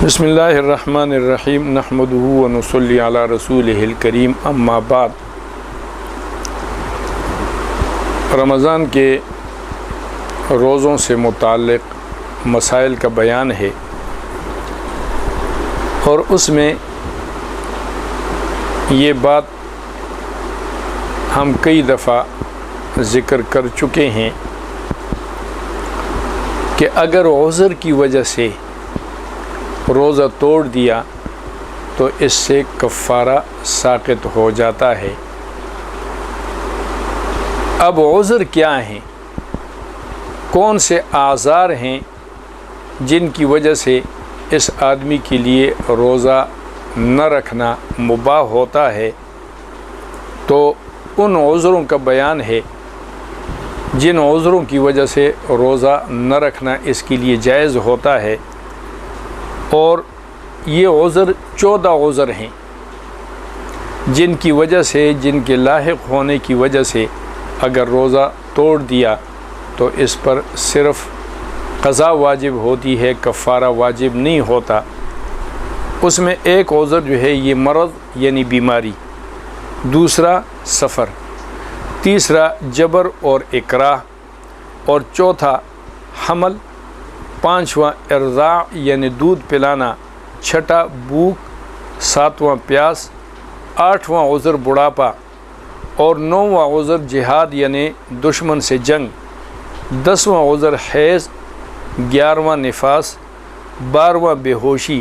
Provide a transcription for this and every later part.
بسم اللہ الرحمن الرحیم نحمدہ ونصلی علی رسولہ الکریم اما بعد۔ رمضان کے روزوں سے متعلق مسائل کا بیان ہے، اور اس میں یہ بات ہم کئی دفعہ ذکر کر چکے ہیں کہ اگر عذر کی وجہ سے روزہ توڑ دیا تو اس سے کفارہ ساقط ہو جاتا ہے۔ اب عذر کیا ہیں، کون سے اعذار ہیں جن کی وجہ سے اس آدمی کے لیے روزہ نہ رکھنا مباح ہوتا ہے، تو ان عذروں کا بیان ہے جن عذروں کی وجہ سے روزہ نہ رکھنا اس کے لیے جائز ہوتا ہے، اور یہ عذر 14 عذر ہیں جن کی وجہ سے، جن کے لاحق ہونے کی وجہ سے اگر روزہ توڑ دیا تو اس پر صرف قضا واجب ہوتی ہے، کفارہ واجب نہیں ہوتا۔ اس میں ایک عذر جو ہے یہ مرض یعنی بیماری، دوسرا سفر، تیسرا جبر اور اکراہ، اور چوتھا حمل، پانچواں ارضاع یعنی دودھ پلانا، چھٹا بھوک، ساتواں پیاس، آٹھواں عذر بڑھاپا، اور نوواں عذر جہاد یعنی دشمن سے جنگ، 10واں عذر حیض، 11واں نفاس، 12واں بے ہوشی،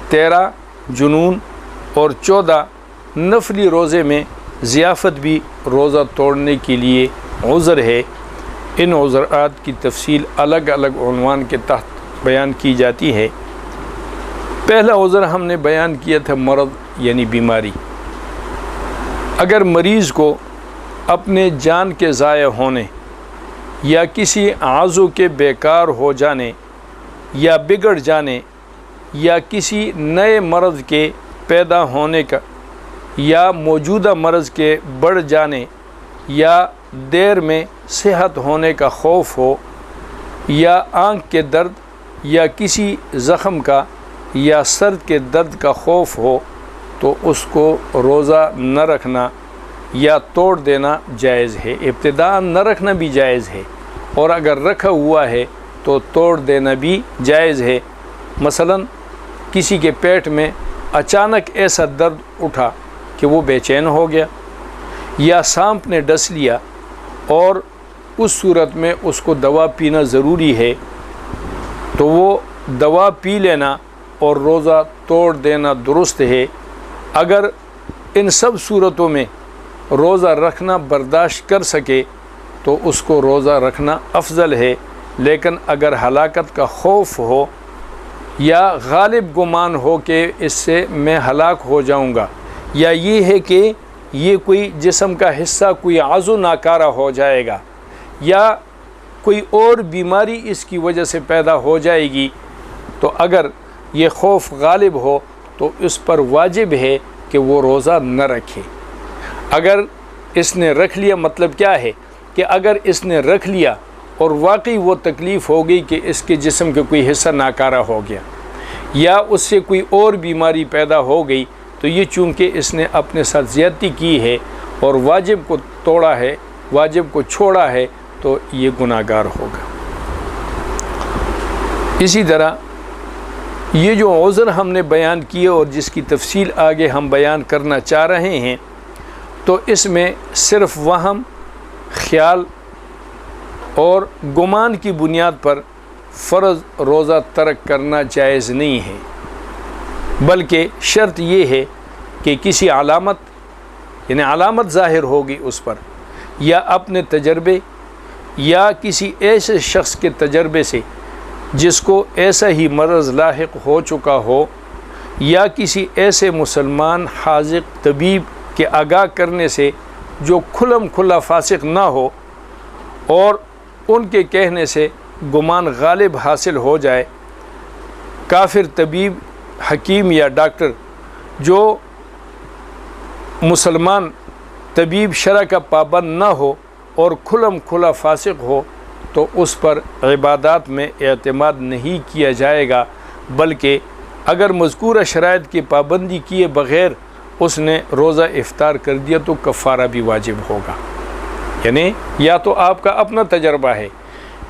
13 جنون، اور 14 نفلی روزے میں ضیافت بھی روزہ توڑنے کے لیے عذر ہے۔ ان عذرات کی تفصیل الگ الگ عنوان کے تحت بیان کی جاتی ہے۔ پہلا عذر ہم نے بیان کیا تھا مرض یعنی بیماری۔ اگر مریض کو اپنے جان کے ضائع ہونے یا کسی عضو کے بیکار ہو جانے یا بگڑ جانے یا کسی نئے مرض کے پیدا ہونے کا یا موجودہ مرض کے بڑھ جانے یا دیر میں صحت ہونے کا خوف ہو، یا آنکھ کے درد یا کسی زخم کا یا سرد کے درد کا خوف ہو، تو اس کو روزہ نہ رکھنا یا توڑ دینا جائز ہے۔ ابتداءً نہ رکھنا بھی جائز ہے، اور اگر رکھا ہوا ہے تو توڑ دینا بھی جائز ہے۔ مثلا کسی کے پیٹ میں اچانک ایسا درد اٹھا کہ وہ بے چین ہو گیا، یا سانپ نے ڈس لیا، اور اس صورت میں اس کو دوا پینا ضروری ہے، تو وہ دوا پی لینا اور روزہ توڑ دینا درست ہے۔ اگر ان سب صورتوں میں روزہ رکھنا برداشت کر سکے تو اس کو روزہ رکھنا افضل ہے، لیکن اگر ہلاکت کا خوف ہو یا غالب گمان ہو کہ اس سے میں ہلاک ہو جاؤں گا، یا یہ ہے کہ یہ کوئی جسم کا حصہ کوئی عضو ناکارہ ہو جائے گا، یا کوئی اور بیماری اس کی وجہ سے پیدا ہو جائے گی، تو اگر یہ خوف غالب ہو تو اس پر واجب ہے کہ وہ روزہ نہ رکھے۔ اگر اس نے رکھ لیا، مطلب کیا ہے کہ اگر اس نے رکھ لیا اور واقعی وہ تکلیف ہو گئی کہ اس کے جسم کا کوئی حصہ ناکارہ ہو گیا یا اس سے کوئی اور بیماری پیدا ہو گئی، تو یہ چونکہ اس نے اپنے ساتھ زیادتی کی ہے اور واجب کو توڑا ہے، واجب کو چھوڑا ہے، تو یہ گناہ گار ہوگا۔ اسی طرح یہ جو عذر ہم نے بیان کیے اور جس کی تفصیل آگے ہم بیان کرنا چاہ رہے ہیں، تو اس میں صرف وہم، خیال اور گمان کی بنیاد پر فرض روزہ ترک کرنا جائز نہیں ہے، بلکہ شرط یہ ہے کہ کسی علامت یعنی علامت ظاہر ہوگی اس پر، یا اپنے تجربے یا کسی ایسے شخص کے تجربے سے جس کو ایسا ہی مرض لاحق ہو چکا ہو، یا کسی ایسے مسلمان حاذق طبیب کے آگاہ کرنے سے جو کھلم کھلا فاسق نہ ہو، اور ان کے کہنے سے گمان غالب حاصل ہو جائے۔ کافر طبیب، حکیم یا ڈاکٹر جو مسلمان طبیب شرع کا پابند نہ ہو اور کھلم کھلا فاسق ہو، تو اس پر عبادات میں اعتماد نہیں کیا جائے گا، بلکہ اگر مذکورہ شرائط کی پابندی کیے بغیر اس نے روزہ افطار کر دیا تو کفارہ بھی واجب ہوگا۔ یعنی یا تو آپ کا اپنا تجربہ ہے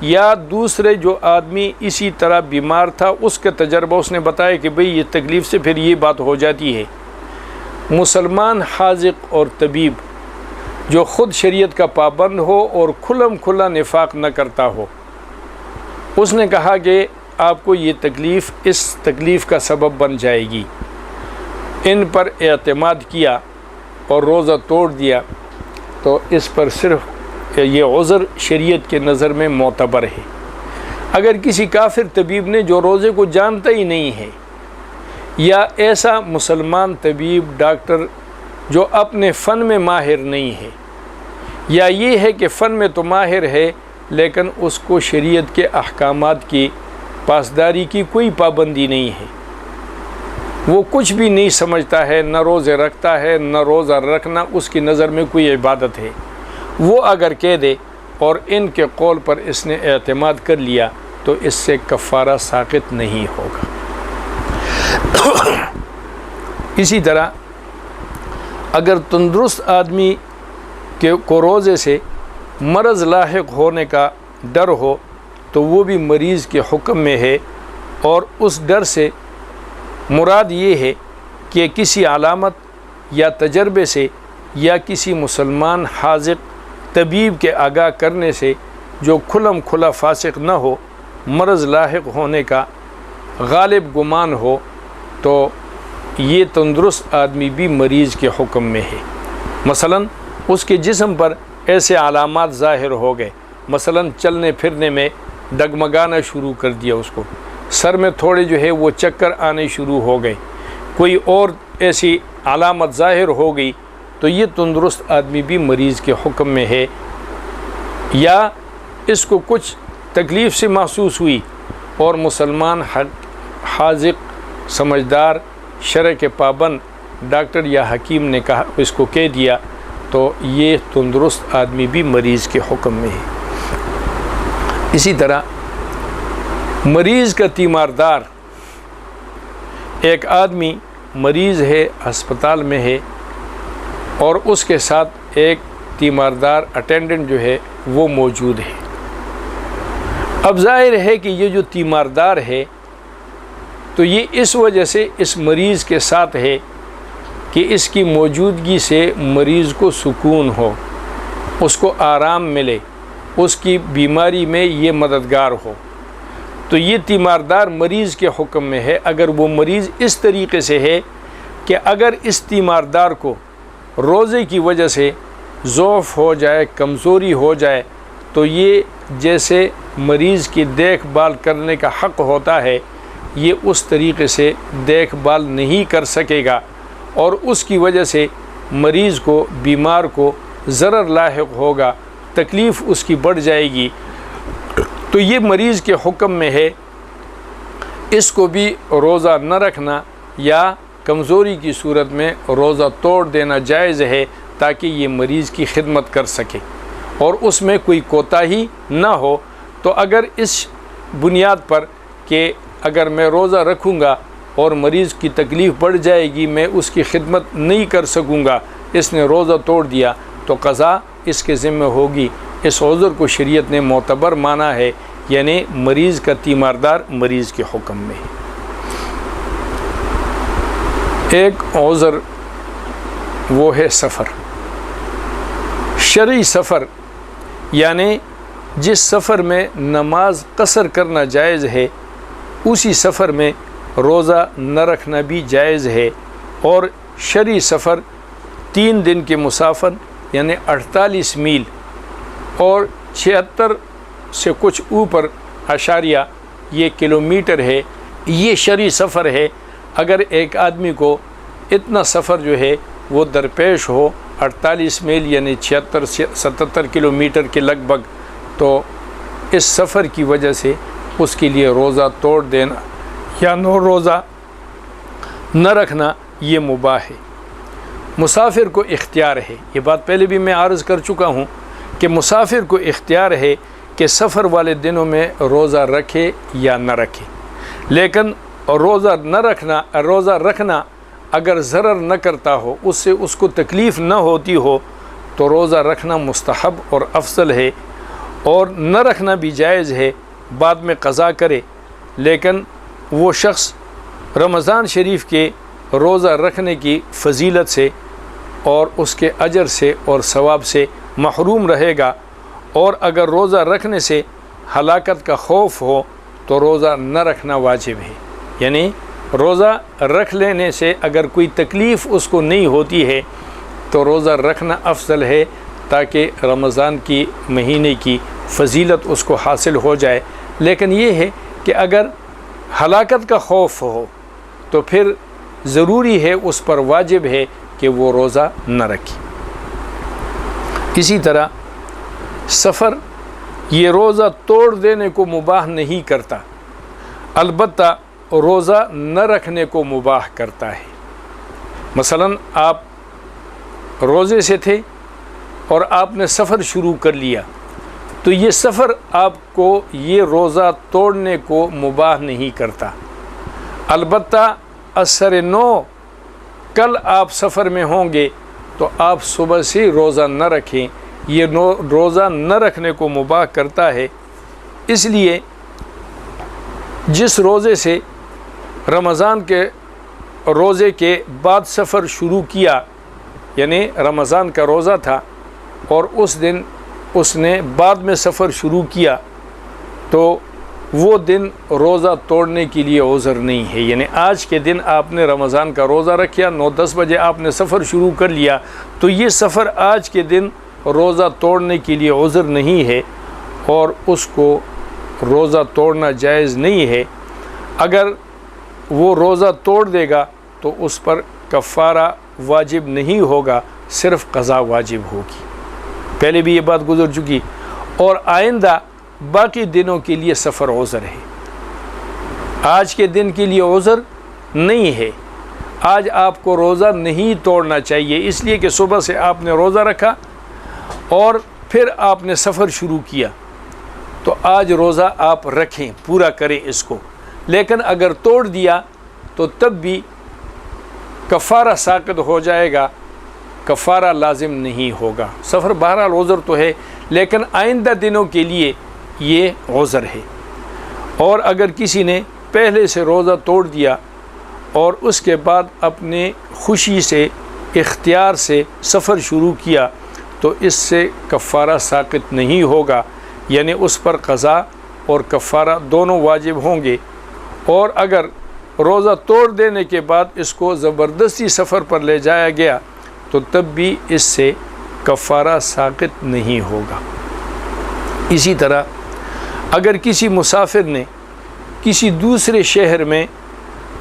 یا دوسرے جو آدمی اسی طرح بیمار تھا اس کا تجربہ اس نے بتایا کہ بھئی یہ تکلیف سے پھر یہ بات ہو جاتی ہے۔ مسلمان حاذق اور طبیب جو خود شریعت کا پابند ہو اور کھلم کھلا نفاق نہ کرتا ہو، اس نے کہا کہ آپ کو یہ تکلیف اس تکلیف کا سبب بن جائے گی، ان پر اعتماد کیا اور روزہ توڑ دیا تو اس پر صرف یہ عذر شریعت کے نظر میں معتبر ہے۔ اگر کسی کافر طبیب نے جو روزے کو جانتا ہی نہیں ہے، یا ایسا مسلمان طبیب ڈاکٹر جو اپنے فن میں ماہر نہیں ہے، یا یہ ہے کہ فن میں تو ماہر ہے لیکن اس کو شریعت کے احکامات کی پاسداری کی کوئی پابندی نہیں ہے، وہ کچھ بھی نہیں سمجھتا ہے، نہ روزے رکھتا ہے، نہ روزہ رکھنا اس کی نظر میں کوئی عبادت ہے، وہ اگر کہہ دے اور ان کے قول پر اس نے اعتماد کر لیا تو اس سے کفارہ ساقط نہیں ہوگا۔ اسی طرح اگر تندرست آدمی کو روزے سے مرض لاحق ہونے کا ڈر ہو تو وہ بھی مریض کے حکم میں ہے، اور اس ڈر سے مراد یہ ہے کہ کسی علامت یا تجربے سے یا کسی مسلمان حاذق طبیب کے آگاہ کرنے سے جو کھلم کھلا فاسق نہ ہو، مرض لاحق ہونے کا غالب گمان ہو، تو یہ تندرست آدمی بھی مریض کے حکم میں ہے۔ مثلا اس کے جسم پر ایسے علامات ظاہر ہو گئے، مثلا چلنے پھرنے میں ڈگمگانا شروع کر دیا، اس کو سر میں تھوڑے جو ہے وہ چکر آنے شروع ہو گئے، کوئی اور ایسی علامت ظاہر ہو گئی، تو یہ تندرست آدمی بھی مریض کے حکم میں ہے۔ یا اس کو کچھ تکلیف سے محسوس ہوئی اور مسلمان حاذق سمجھدار شرع کے پابند ڈاکٹر یا حکیم نے کہا اس کو کہہ دیا تو یہ تندرست آدمی بھی مریض کے حکم میں ہے۔ اسی طرح مریض کا تیماردار، ایک آدمی مریض ہے، ہسپتال میں ہے، اور اس کے ساتھ ایک تیماردار اٹینڈنٹ جو ہے وہ موجود ہے۔ اب ظاہر ہے کہ یہ جو تیماردار ہے تو یہ اس وجہ سے اس مریض کے ساتھ ہے کہ اس کی موجودگی سے مریض کو سکون ہو، اس کو آرام ملے، اس کی بیماری میں یہ مددگار ہو، تو یہ تیماردار مریض کے حکم میں ہے۔ اگر وہ مریض اس طریقے سے ہے کہ اگر اس تیماردار کو روزے کی وجہ سے ضعف ہو جائے، کمزوری ہو جائے، تو یہ جیسے مریض کی دیکھ بھال کرنے کا حق ہوتا ہے یہ اس طریقے سے دیکھ بھال نہیں کر سکے گا، اور اس کی وجہ سے مریض کو، بیمار کو ضرر لاحق ہوگا، تکلیف اس کی بڑھ جائے گی، تو یہ مریض کے حکم میں ہے اس کو بھی روزہ نہ رکھنا یا کمزوری کی صورت میں روزہ توڑ دینا جائز ہے، تاکہ یہ مریض کی خدمت کر سکے اور اس میں کوئی کوتاہی نہ ہو۔ تو اگر اس بنیاد پر کہ اگر میں روزہ رکھوں گا اور مریض کی تکلیف بڑھ جائے گی، میں اس کی خدمت نہیں کر سکوں گا، اس نے روزہ توڑ دیا تو قضا اس کے ذمہ ہوگی۔ اس عذر کو شریعت نے معتبر مانا ہے، یعنی مریض کا تیماردار مریض کے حکم میں ہے۔ ایک عذر وہ ہے سفر، شرعی سفر، یعنی جس سفر میں نماز قصر کرنا جائز ہے اسی سفر میں روزہ نہ رکھنا بھی جائز ہے، اور شرعی سفر 3 دن کے مسافر یعنی 48 میل اور 76 سے کچھ اوپر اشاریہ یہ کلومیٹر ہے، یہ شرعی سفر ہے۔ اگر ایک آدمی کو اتنا سفر جو ہے وہ درپیش ہو 48 میل یعنی 76 سے 77 کلومیٹر کے لگ بھگ، تو اس سفر کی وجہ سے اس کے لیے روزہ توڑ دینا یا نو روزہ نہ رکھنا یہ مباح ہے۔ مسافر کو اختیار ہے، یہ بات پہلے بھی میں عرض کر چکا ہوں کہ مسافر کو اختیار ہے کہ سفر والے دنوں میں روزہ رکھے یا نہ رکھے، لیکن اور روزہ رکھنا اگر ضرر نہ کرتا ہو، اس سے اس کو تکلیف نہ ہوتی ہو، تو روزہ رکھنا مستحب اور افضل ہے، اور نہ رکھنا بھی جائز ہے، بعد میں قضا کرے۔ لیکن وہ شخص رمضان شریف کے روزہ رکھنے کی فضیلت سے اور اس کے اجر سے اور ثواب سے محروم رہے گا، اور اگر روزہ رکھنے سے ہلاکت کا خوف ہو تو روزہ نہ رکھنا واجب ہے۔ یعنی روزہ رکھ لینے سے اگر کوئی تکلیف اس کو نہیں ہوتی ہے تو روزہ رکھنا افضل ہے، تاکہ رمضان کی مہینے کی فضیلت اس کو حاصل ہو جائے۔ لیکن یہ ہے کہ اگر ہلاکت کا خوف ہو تو پھر ضروری ہے، اس پر واجب ہے کہ وہ روزہ نہ رکھے۔ اسی طرح سفر یہ روزہ توڑ دینے کو مباح نہیں کرتا، البتہ روزہ نہ رکھنے کو مباح کرتا ہے۔ مثلا آپ روزے سے تھے اور آپ نے سفر شروع کر لیا، تو یہ سفر آپ کو یہ روزہ توڑنے کو مباح نہیں کرتا، البتہ عصر 9 کل آپ سفر میں ہوں گے تو آپ صبح سے روزہ نہ رکھیں، یہ روزہ نہ رکھنے کو مباح کرتا ہے۔ اس لیے جس روزے سے رمضان کے روزے کے بعد سفر شروع کیا، یعنی رمضان کا روزہ تھا اور اس دن اس نے بعد میں سفر شروع کیا، تو وہ دن روزہ توڑنے کے لیے عذر نہیں ہے۔ یعنی آج کے دن آپ نے رمضان کا روزہ رکھا، 9-10 بجے آپ نے سفر شروع کر لیا، تو یہ سفر آج کے دن روزہ توڑنے کے لیے عذر نہیں ہے، اور اس کو روزہ توڑنا جائز نہیں ہے۔ اگر وہ روزہ توڑ دے گا تو اس پر کفارہ واجب نہیں ہوگا، صرف قضا واجب ہوگی۔ پہلے بھی یہ بات گزر چکی، اور آئندہ باقی دنوں کے لیے سفر عذر ہے، آج کے دن کے لیے عذر نہیں ہے۔ آج آپ کو روزہ نہیں توڑنا چاہیے، اس لیے کہ صبح سے آپ نے روزہ رکھا اور پھر آپ نے سفر شروع کیا، تو آج روزہ آپ رکھیں، پورا کریں اس کو۔ لیکن اگر توڑ دیا تو تب بھی کفارہ ساقط ہو جائے گا، کفارہ لازم نہیں ہوگا۔ سفر بہرحال عذر تو ہے، لیکن آئندہ دنوں کے لیے یہ عذر ہے۔ اور اگر کسی نے پہلے سے روزہ توڑ دیا اور اس کے بعد اپنے خوشی سے، اختیار سے سفر شروع کیا، تو اس سے کفارہ ساقط نہیں ہوگا، یعنی اس پر قضا اور کفارہ دونوں واجب ہوں گے۔ اور اگر روزہ توڑ دینے کے بعد اس کو زبردستی سفر پر لے جایا گیا تو تب بھی اس سے کفارہ ساقط نہیں ہوگا۔ اسی طرح اگر کسی مسافر نے کسی دوسرے شہر میں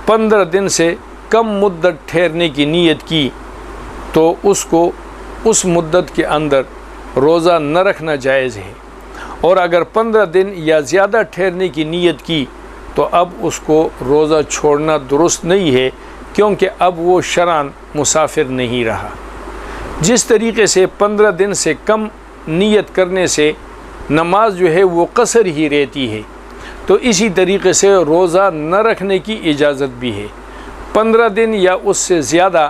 15 دن سے کم مدت ٹھہرنے کی نیت کی، تو اس کو اس مدت کے اندر روزہ نہ رکھنا جائز ہے، اور اگر 15 دن یا زیادہ ٹھہرنے کی نیت کی تو اب اس کو روزہ چھوڑنا درست نہیں ہے، کیونکہ اب وہ شرعاً مسافر نہیں رہا۔ جس طریقے سے 15 دن سے کم نیت کرنے سے نماز جو ہے وہ قصر ہی رہتی ہے، تو اسی طریقے سے روزہ نہ رکھنے کی اجازت بھی ہے۔ 15 دن یا اس سے زیادہ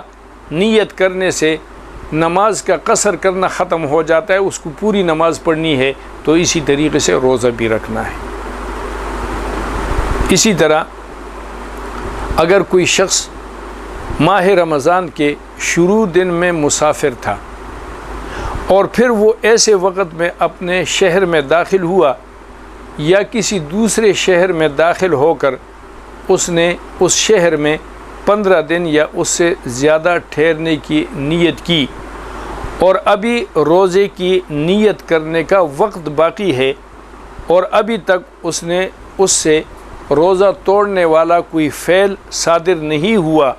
نیت کرنے سے نماز کا قصر کرنا ختم ہو جاتا ہے، اس کو پوری نماز پڑھنی ہے، تو اسی طریقے سے روزہ بھی رکھنا ہے۔ اسی طرح اگر کوئی شخص ماہ رمضان کے شروع دن میں مسافر تھا اور پھر وہ ایسے وقت میں اپنے شہر میں داخل ہوا یا کسی دوسرے شہر میں داخل ہو کر اس نے اس شہر میں 15 دن یا اس سے زیادہ ٹھہرنے کی نیت کی، اور ابھی روزے کی نیت کرنے کا وقت باقی ہے اور ابھی تک اس نے اس سے روزہ توڑنے والا کوئی فعل صادر نہیں ہوا،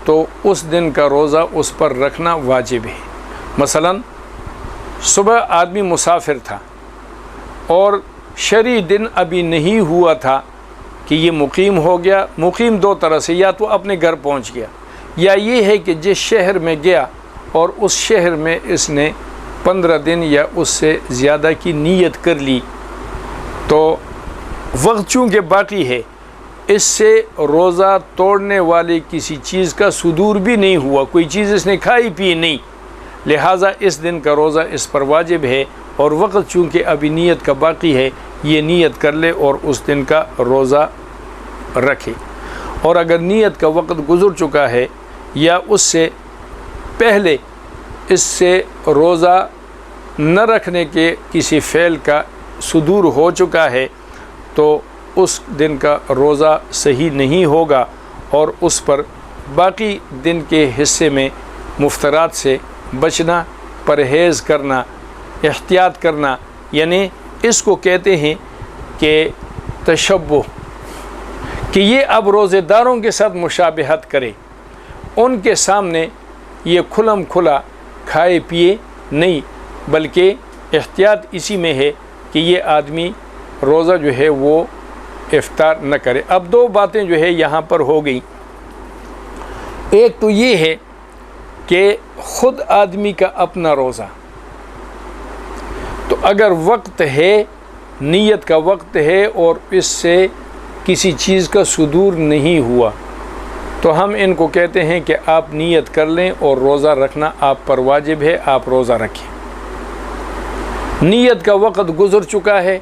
تو اس دن کا روزہ اس پر رکھنا واجب ہے۔ مثلا صبح آدمی مسافر تھا اور شرعی دن ابھی نہیں ہوا تھا کہ یہ مقیم ہو گیا۔ مقیم دو طرح سے، یا تو اپنے گھر پہنچ گیا، یا یہ ہے کہ جس شہر میں گیا اور اس شہر میں اس نے 15 دن یا اس سے زیادہ کی نیت کر لی، تو وقت چونکہ باقی ہے، اس سے روزہ توڑنے والے کسی چیز کا صدور بھی نہیں ہوا، کوئی چیز اس نے کھائی پی نہیں، لہٰذا اس دن کا روزہ اس پر واجب ہے، اور وقت چونکہ ابھی نیت کا باقی ہے، یہ نیت کر لے اور اس دن کا روزہ رکھے۔ اور اگر نیت کا وقت گزر چکا ہے یا اس سے پہلے اس سے روزہ نہ رکھنے کے کسی فعل کا صدور ہو چکا ہے تو اس دن کا روزہ صحیح نہیں ہوگا، اور اس پر باقی دن کے حصے میں مفطرات سے بچنا، پرہیز کرنا، احتیاط کرنا، یعنی اس کو کہتے ہیں کہ تشبہ، کہ یہ اب روزے داروں کے ساتھ مشابہت کرے، ان کے سامنے یہ کھلم کھلا کھائے پیے نہیں، بلکہ احتیاط اسی میں ہے کہ یہ آدمی روزہ جو ہے وہ افطار نہ کرے۔ اب دو باتیں جو ہے یہاں پر ہو گئیں، ایک تو یہ ہے کہ خود آدمی کا اپنا روزہ، تو اگر وقت ہے، نیت کا وقت ہے اور اس سے کسی چیز کا صدور نہیں ہوا، تو ہم ان کو کہتے ہیں کہ آپ نیت کر لیں اور روزہ رکھنا آپ پر واجب ہے، آپ روزہ رکھیں۔ نیت کا وقت گزر چکا ہے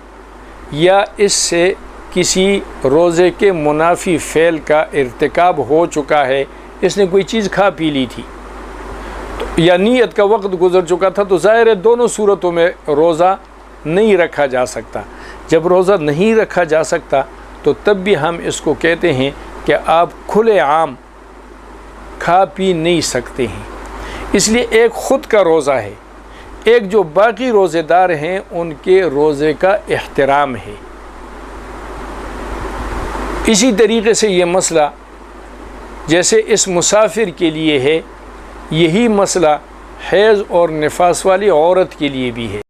یا اس سے کسی روزے کے منافی فعل کا ارتکاب ہو چکا ہے، اس نے کوئی چیز کھا پی لی تھی یا نیت کا وقت گزر چکا تھا، تو ظاہر ہے دونوں صورتوں میں روزہ نہیں رکھا جا سکتا۔ جب روزہ نہیں رکھا جا سکتا تو تب بھی ہم اس کو کہتے ہیں کہ آپ کھلے عام کھا پی نہیں سکتے ہیں۔ اس لیے ایک خود کا روزہ ہے، ایک جو باقی روزے دار ہیں ان کے روزے کا احترام ہے۔ اسی طریقے سے یہ مسئلہ جیسے اس مسافر کے لیے ہے، یہی مسئلہ حیض اور نفاس والی عورت کے لیے بھی ہے۔